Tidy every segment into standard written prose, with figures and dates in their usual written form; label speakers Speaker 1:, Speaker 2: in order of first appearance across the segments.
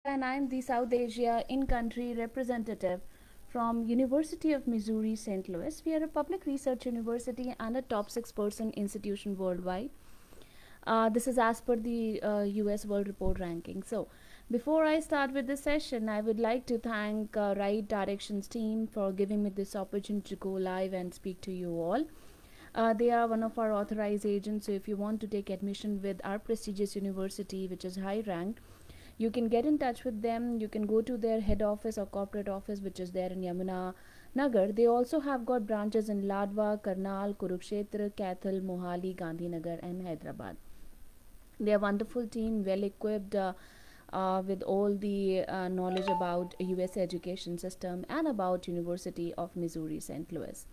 Speaker 1: and I'm the South Asia in-country representative from University of Missouri St. Louis. We are a public research university and a top 6% institution worldwide. This is as per the US World Report ranking. So, before I start with this session, I would like to thank Right Directions team for giving me this opportunity to go live and speak to you all. They are one of our authorized agents, so if you want to take admission with our prestigious university, which is high ranked, you can get in touch with them. You can go to their head office or corporate office, which is there in Yamuna Nagar. They also have got branches in Ladwa, Karnal, Kurukshetra, Kathal, Mohali, Gandhinagar, and Hyderabad. They are a wonderful team, well equipped with all the knowledge about US education system and about University of Missouri St. Louis.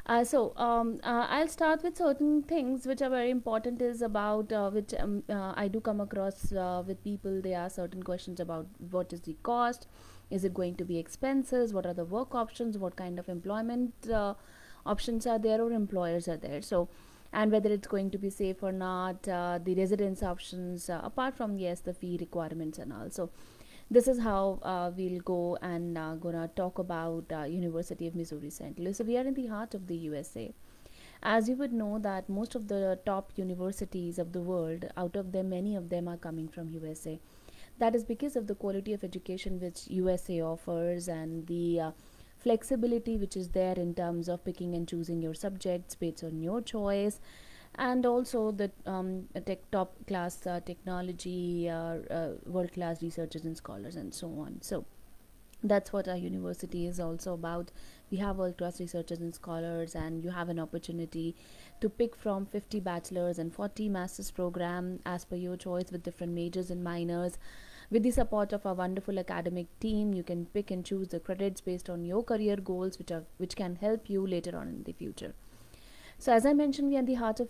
Speaker 1: I'll start with certain things which are very important is about which I do come across with people. They ask certain questions about what is the cost, is it going to be expenses, what are the work options, what kind of employment options are there or employers are there. So, and whether it's going to be safe or not, the residence options, apart from yes, the fee requirements and all. So, this is how we'll go and gonna talk about University of Missouri St. Louis. So we are in the heart of the USA. As you would know that most of the top universities of the world, out of them many of them are coming from USA. That is because of the quality of education which USA offers and the flexibility which is there in terms of picking and choosing your subjects based on your choice, and also the top class technology, world class researchers and scholars and so on. So that's what our university is also about. We have world class researchers and scholars, and you have an opportunity to pick from 50 bachelor's and 40 master's program as per your choice with different majors and minors. With the support of our wonderful academic team, you can pick and choose the credits based on your career goals, which can help you later on in the future. So as I mentioned, we are in the heart of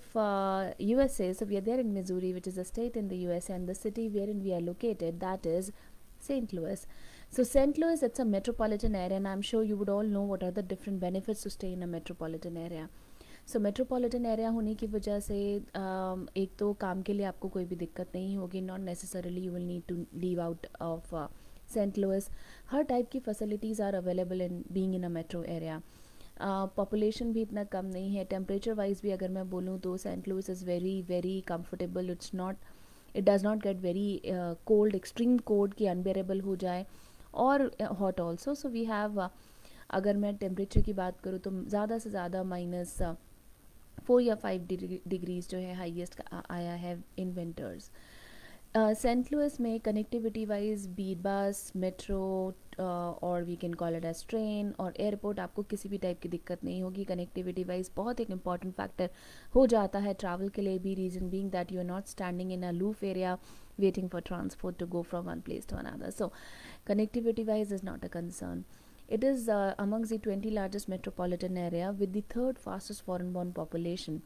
Speaker 1: USA. So we are there in Missouri, which is a state in the USA, and the city wherein we are located, that is St. Louis. So St. Louis, it's a metropolitan area, and I'm sure you would all know what are the different benefits to stay in a metropolitan area. So metropolitan area होने की वजह से एक तो काम के लिए आपको कोई भी दिक्कत नहीं होगी. Not necessarily you will need to leave out of saint Louis. हर टाइप की facilities are available in being in a metro area. Population भी इतना कम नहीं है. टेम्परेचर वाइज भी अगर मैं बोलूँ तो Saint Louis is very very comfortable. It does not get very cold, extreme cold की अनबेरेबल हो जाए, और hot also. So we have, अगर मैं टेम्परेचर की बात करूँ तो ज़्यादा से ज़्यादा -4 या 5 डिग्रीज जो है हाईएस्ट आया है इन विंटर्स. सेंट लुइस में connectivity wise be bus, metro, और we can call it as train और एयरपोर्ट, आपको किसी भी टाइप की दिक्कत नहीं होगी. कनेक्टिविटी वाइज बहुत एक इंपॉर्टेंट फैक्टर हो जाता है ट्रैवल के लिए भी. Reason being that you are not standing in a loop area waiting for transport to go from one place to another. So connectivity wise is not a concern. It is amongst the 20 largest metropolitan area with the third fastest foreign born population.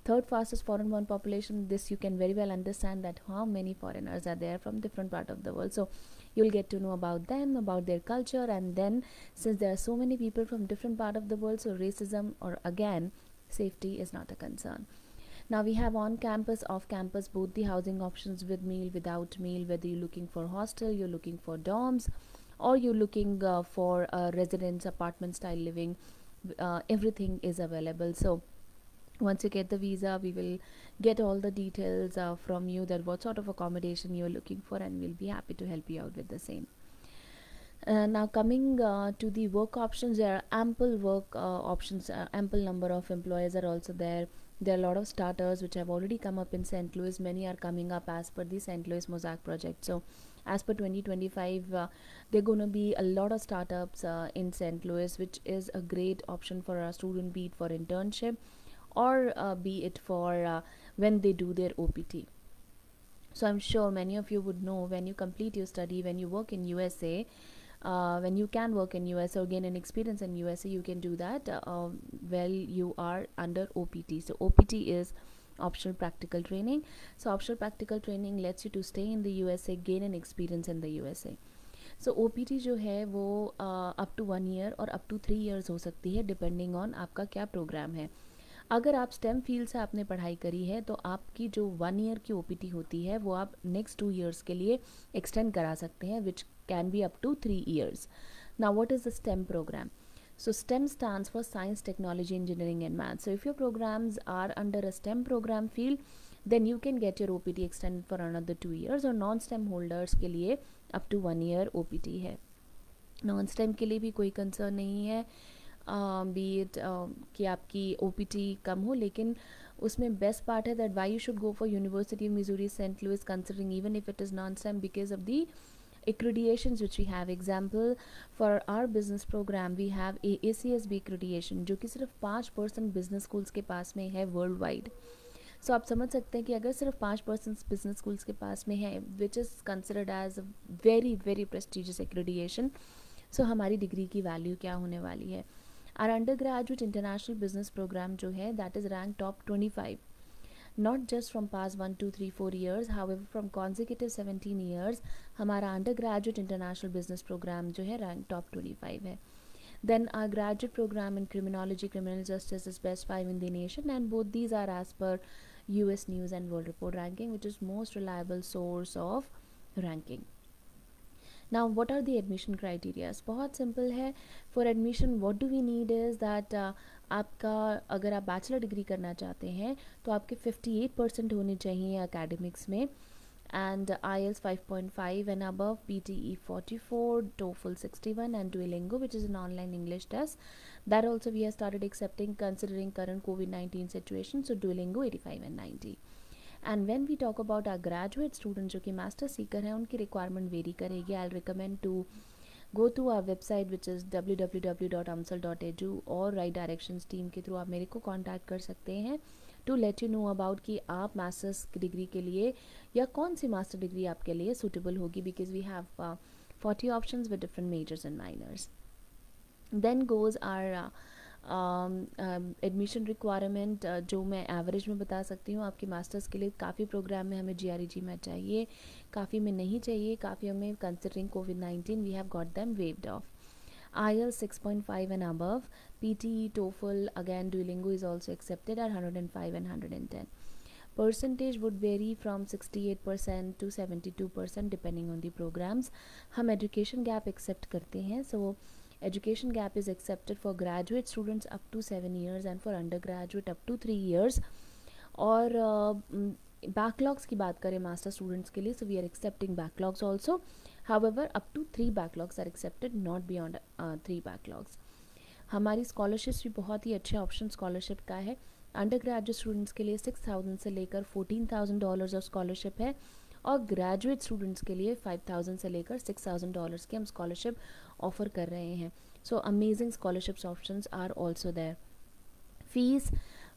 Speaker 1: Third fastest foreign born population, this you can very well understand that how many foreigners are there from different part of the world. So you'll get to know about them, about their culture, and then since there are so many people from different part of the world, so racism or again safety is not a concern. Now we have on campus, off campus, both the housing options with meal, without meal, whether you're looking for hostel, you're looking for dorms, or you're looking for residence apartment style living. Everything is available. So once you get the visa, we will get all the details from you that what sort of accommodation you're looking for, and we'll be happy to help you out with the same. Now coming to the work options, there are ample work options. Ample number of employers are also there. There are a lot of starters which have already come up in St. Louis. Many are coming up as per the St. Louis Mosaic project. So as per 2025, there are going to be a lot of startups in St. Louis, which is a great option for a student, be it for internship or be it for when they do their OPT. So I'm sure many of you would know, when you complete your study, when you work in USA, when you can work in USA or gain an experience in USA, you can do that while you are under OPT. So OPT is optional practical training. So optional practical training lets you to stay in the USA, gain an experience in the USA. So OPT जो है वो up to 1 year और up to 3 years हो सकती है, depending on आपका क्या programme है. अगर आप स्टेम फील्ड से आपने पढ़ाई करी है तो आपकी जो 1 ईयर की ओपीटी होती है वो आप नेक्स्ट 2 ईयर्स के लिए एक्सटेंड करा सकते हैं, which can be up to 3 years. Now what is the STEM program? So STEM stands for Science, Technology, Engineering and Math. So if your programs are under a STEM program field, then you can get your OPT extended for another 2 years. और non stem holders के लिए up to 1 year OPT है. Non stem के लिए भी कोई concern नहीं है, बी इट कि आपकी OPT कम हो, लेकिन उसमें बेस्ट पार्ट है that why you should go for University of Missouri Saint Louis considering even if it is non STEM because of the accreditations which we have. Example, for our business program we have a ACSB accreditation जो कि सिर्फ 5% business schools के पास में है world wide. सो आप समझ सकते हैं कि अगर सिर्फ 5% बिजनेस स्कूल्स के पास में है which is considered as a very very prestigious accreditation, so हमारी डिग्री की वैल्यू क्या होने वाली है. Our undergraduate international business program जो है that is rank top 25, not just from past 1 2 3 4 years, however from consecutive 17 years हमारा undergraduate international business program जो है rank top 25 है. Then our graduate program in criminology, criminal justice is best 5 in the nation, and both these are as per US News and World Report ranking, which is most reliable source of ranking. Now what are the admission criteria? बहुत simple है. For admission what do we need is that आपका अगर आप bachelor degree करना चाहते हैं तो आपके 58% होने चाहिए एकेडमिक्स में, and IELTS 5.5 and above, PTE 44, TOEFL 61 and Duolingo which is an online English test. That also we have started accepting considering current COVID-19 situation, so Duolingo 85 and 90. And when we talk about our graduate student जो कि master seeker हैं उनकी requirement vary करेगी. I recommend to go to our website which is www.amsal.edu और Right Directions team के through आप मेरे को कांटेक्ट कर सकते हैं to let you know about कि आप मास्टर्स की डिग्री के लिए या कौन सी मास्टर डिग्री आपके लिए सूटेबल होगी, because we have 40 options with different majors and minors. Then goes our admission requirement जो मैं एवरेज में बता सकती हूँ आपके मास्टर्स के लिए. काफ़ी प्रोग्राम में हमें GREG में चाहिए, काफ़ी में नहीं चाहिए, काफ़ी में considering COVID-19 we have got them waived off. IELTS 6.5 and above, PTE, TOEFL, again Duolingo is also accepted at 105 and 110. Percentage would vary from 68% to 72% depending on the programs. हम education gap accept करते हैं, so education gap is accepted for graduate students up to 7 years and for undergraduate up to 3 years. और backlogs की बात करें master students के लिए, so we are accepting backlogs also. However, up to 3 backlogs are accepted, not beyond 3 backlogs. हमारी scholarships भी बहुत ही अच्छे ऑप्शन स्कॉलरशिप का है. अंडर ग्रेजुएट स्टूडेंट्स के लिए 6,000 से लेकर $14,000 ऑफ स्कॉलरशिप है, और ग्रेजुएट स्टूडेंट्स के लिए 5,000 से लेकर $6,000 की हम स्कॉलरशिप ऑफर कर रहे हैं. So amazing scholarships options are also there. Fees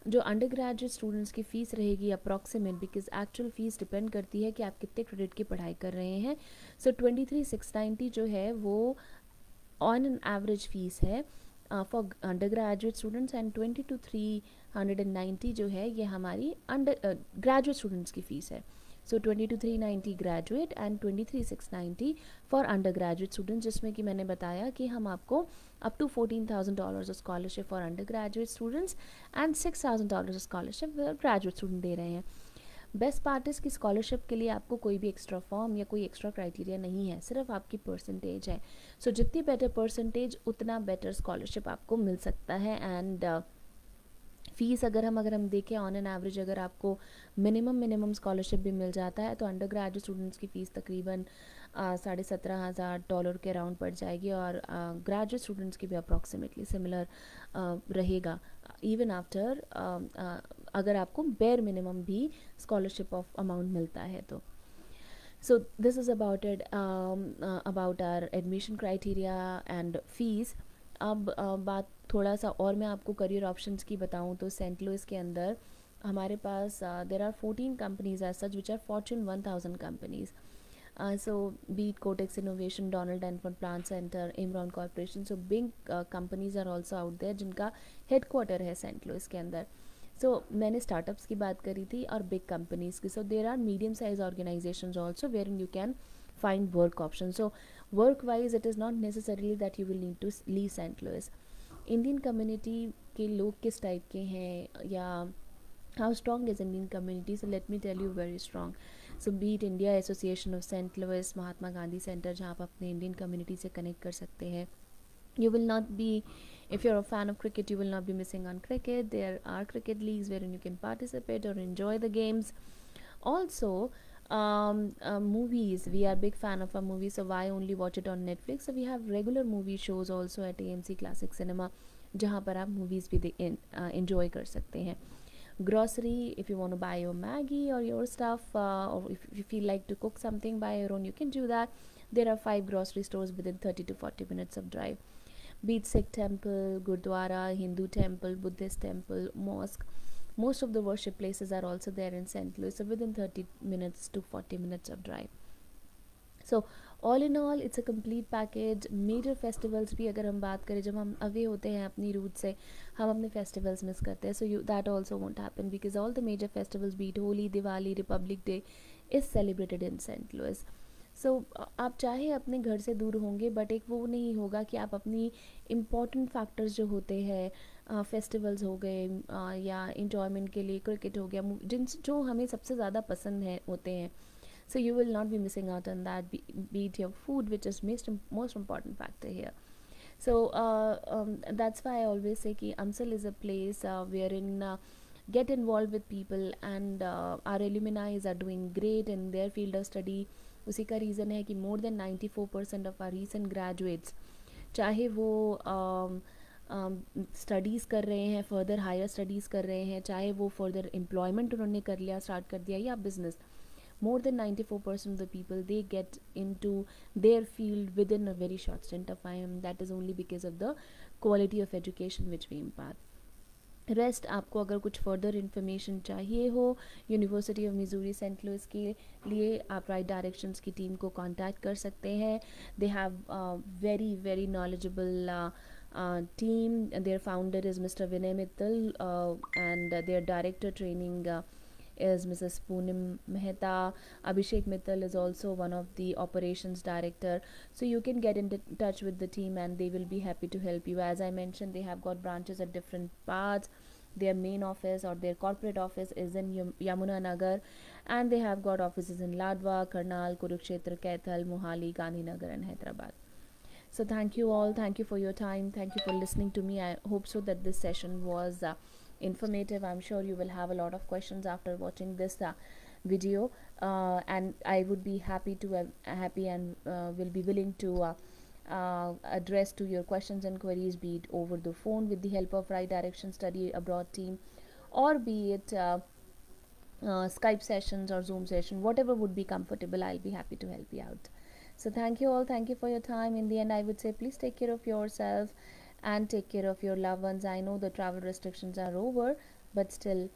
Speaker 1: जो अंडर ग्रेजुएट स्टूडेंट्स की फ़ीस रहेगी approximate, because actual fees depend करती है कि आप कितने क्रेडिट की पढ़ाई कर रहे हैं. सो 23,690 जो है वो ऑन एन एवरेज फ़ीस है for under graduate students, and 22,390 जो है ये हमारी अंडर ग्रेजुएट स्टूडेंट्स की फ़ीस है. So 22,390 graduate and 23,690 for under graduate students, जिसमें कि मैंने बताया कि हम आपको up to $14,000 of scholarship for under graduate students and $6,000 of scholarship for graduate student दे रहे हैं. बेस्ट पार्ट इस की स्कॉलरशिप के लिए आपको कोई भी एक्स्ट्रा फॉर्म या कोई एक्स्ट्रा क्राइटेरिया नहीं है, सिर्फ आपकी परसेंटेज है. सो जितनी बेटर परसेंटेज उतना बेटर स्कॉलरशिप आपको मिल सकता है. एंड फ़ीस अगर हम देखें ऑन एन एवरेज, अगर आपको मिनिमम स्कॉलरशिप भी मिल जाता है तो अंडर ग्रेजुएट स्टूडेंट्स की फ़ीस तकरीबन $17,500 के अराउंड पड़ जाएगी, और ग्रेजुएट स्टूडेंट्स की भी अप्रॉक्सीमेटली सिमिलर रहेगा इवन आफ्टर अगर आपको बेयर मिनिमम भी स्कॉलरशिप ऑफ अमाउंट मिलता है तो. So this is about our admission criteria and fees. अब बात थोड़ा सा और मैं आपको करियर ऑप्शंस की बताऊं तो सेंट लुइस के अंदर हमारे पास there are 14 companies as such which are Fortune 1000 companies. So be it Cotex Innovation, Donald Denford Plant Center, Imron Corporation, so big companies are also out there जिनका headquarter है Saint Louis के अंदर. सो मैंने startups की बात करी थी और बिग कंपनीज की. So there are medium size organizations also wherein you can find work options. So work wise it is not necessarily that you will need to leave St. Louis. Indian community के लोग किस type के हैं, या how strong is Indian community? So let me tell you, very strong. So be it India Association of St. Louis, Mahatma Gandhi centre, जहाँ आप अपने Indian community से कनेक्ट कर सकते हैं. You will not be, if you're a fan of cricket, you will not be missing on cricket. There are cricket leagues wherein you can participate or enjoy the games. Also, movies, we are big fan of our movies, so why only watch it on Netflix? So we have regular movie shows also at AMC Classic Cinema, जहाँ पर आप movies भी enjoy कर सकते हैं. Grocery, if you want to buy your Maggie or your stuff, or if you feel like to cook something by your own, you can do that. There are 5 grocery stores within 30 to 40 minutes of drive. Be it Sikh temple, Gurdwara, Hindu temple, Buddhist temple, mosque, most of the worship places are also there in St. Louis, so within 30 minutes to 40 minutes of drive. So all in all it's a complete package. Major festivals भी अगर हम बात करें, जब हम away होते हैं अपनी रूट से, हम अपने फेस्टिवल्स मिस करते हैं. So you that also won't happen because all the major festivals, be it Holi, Diwali, republic day, is celebrated in saint Louis. So आप चाहे अपने घर से दूर होंगे, बट एक वो नहीं होगा कि आप अपनी इम्पॉर्टेंट फैक्टर्स जो होते हैं, फेस्टिवल्स हो गए, या इन्जॉयमेंट के लिए क्रिकेट हो गया, जो हमें सबसे ज़्यादा पसंद है होते हैं, so you will not be missing out on that, be it your food, which is most important factor here. So that's why I always say ki AMSL is a place wherein get involved with people, and our alumni are doing great in their field of study. उसी का reason है कि more than 94% of our recent graduates, चाहे वो studies कर रहे हैं, further higher studies कर रहे हैं, चाहे वो फर्दर एम्प्लॉयमेंट उन्होंने कर लिया, स्टार्ट कर दिया, या business, more than 94% of the people, they get into their field within a very short stint of time. That is only because of the quality of education which we impart. Rest आपको अगर कुछ further information चाहिए हो University of Missouri Saint Louis के लिए, आप Right Directions की team को कांटेक्ट कर सकते हैं. They have very very knowledgeable team. Their founder is Mr. Vinay Mittal, and their director training is Mrs. Poonim Mehta. Abhishek Mittal is also one of the operations director. So you can get in touch with the team and they will be happy to help you. As I mentioned, they have got branches at different parts. Their main office or their corporate office is in Yamuna Nagar, and they have got offices in Ladwa, Karnal, Kurukshetra, Kaithal, Mohali, Gandhinagar and Hyderabad. So thank you all, thank you for your time, thank you for listening to me. I hope so that this session was informative. I'm sure you will have a lot of questions after watching this video, and I would be happy and will be willing to address to your questions and queries, be it over the phone with the help of Right Direction Study Abroad team, or be it Skype sessions or Zoom session, whatever would be comfortable. I'll be happy to help you out. So thank you all, thank you for your time. In the end, I would say please take care of yourself and take care of your loved ones. I know the travel restrictions are over, but still